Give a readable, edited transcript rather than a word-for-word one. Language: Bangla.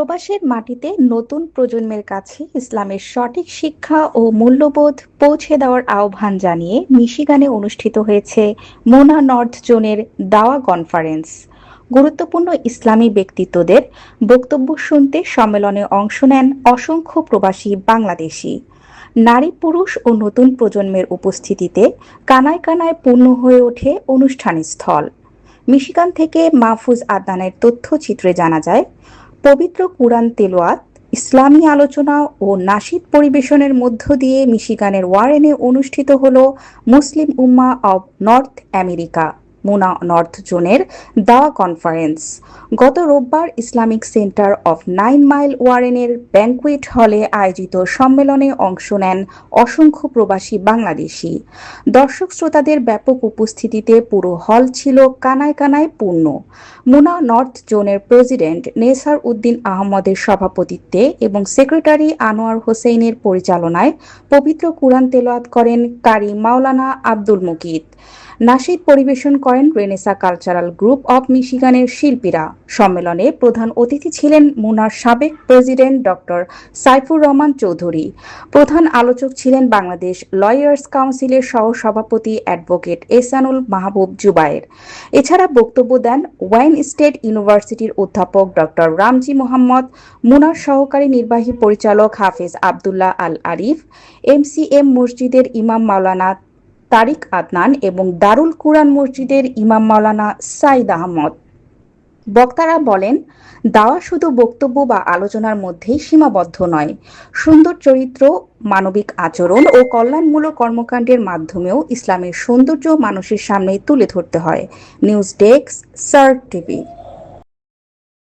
প্রবাসের মাটিতে নতুন প্রজন্মের কাছে ইসলামের সঠিক শিক্ষা ও মূল্যবোধ পৌঁছে দেওয়ার আহ্বান জানিয়ে মিশিগানে অনুষ্ঠিত হয়েছে মোনা নর্থ জোনের দাওয়া কনফারেন্স। গুরুত্বপূর্ণ ইসলামী ব্যক্তিত্বদের বক্তব্য শুনতে সম্মেলনে অংশ নেন অসংখ্য প্রবাসী বাংলাদেশি। নারী, পুরুষ ও নতুন প্রজন্মের উপস্থিতিতে কানায় কানায় পূর্ণ হয়ে ওঠে অনুষ্ঠান স্থল। মিশিগান থেকে মাহফুজ আদনানের তথ্যচিত্রে জানা যায়, পবিত্র কুরআন তেলাওয়াত, ইসলামী আলোচনা ও নাশিদ পরিবেশনের মধ্য দিয়ে মিশিগানের ওয়ারেনে অনুষ্ঠিত হল Muslim Ummah of North America MUNA North জোনের দাওয়া কনফারেন্স। গত রোববার ইসলামিক সেন্টার অফ 9 মাইল ওয়ারেনের ব্যাংকুয়েট হলে আয়োজিত সম্মেলনে অংশ নেন অসংখ্য প্রবাসী বাংলাদেশি। দর্শক শ্রোতাদের ব্যাপক উপস্থিতিতে পুরো হল ছিল কানায় কানায় পূর্ণ। মোনা নর্থ জোনের প্রেসিডেন্ট নেসার উদ্দিন আহমদের সভাপতিত্বে এবং সেক্রেটারি আনোয়ার হোসেইনের পরিচালনায় পবিত্র কুরআন তেলাওয়াত করেন কারি মাওলানা আব্দুল মুকিত। নাশিদ পরিবেশন করেন রেনেসা কালচারাল গ্রুপ অব মিশিগানের শিল্পীরা। সম্মেলনে প্রধান অতিথি ছিলেন মোনার সাবেক প্রেসিডেন্ট ডক্টর সাইফুর রহমান চৌধুরী। প্রধান আলোচক ছিলেন বাংলাদেশ লয়ার্স কাউন্সিলের সহ-সভাপতি অ্যাডভোকেট এহসানুল মাহবুব জুবায়ের। এছাড়া বক্তব্য দেন ওয়াইন স্টেট ইউনিভার্সিটির অধ্যাপক ডক্টর রামজি মোহাম্মদ, মোনার সহকারী নির্বাহী পরিচালক হাফেজ আবদুল্লাহ আল আরিফ, এমসিএম মসজিদের ইমাম মাওলানা তারিক আদনান এবং দারুল কুরআন মসজিদের ইমাম মাওলানা সাইদ আহমদ। বক্তারা বলেন, দাওয়া শুধু বক্তব্য বা আলোচনার মধ্যেই সীমাবদ্ধ নয়, সুন্দর চরিত্র, মানবিক আচরণ ও কল্যাণমূলক কর্মকাণ্ডের মাধ্যমেও ইসলামের সৌন্দর্য মানুষের সামনে তুলে ধরতে হয়। News desk, SAARC TV.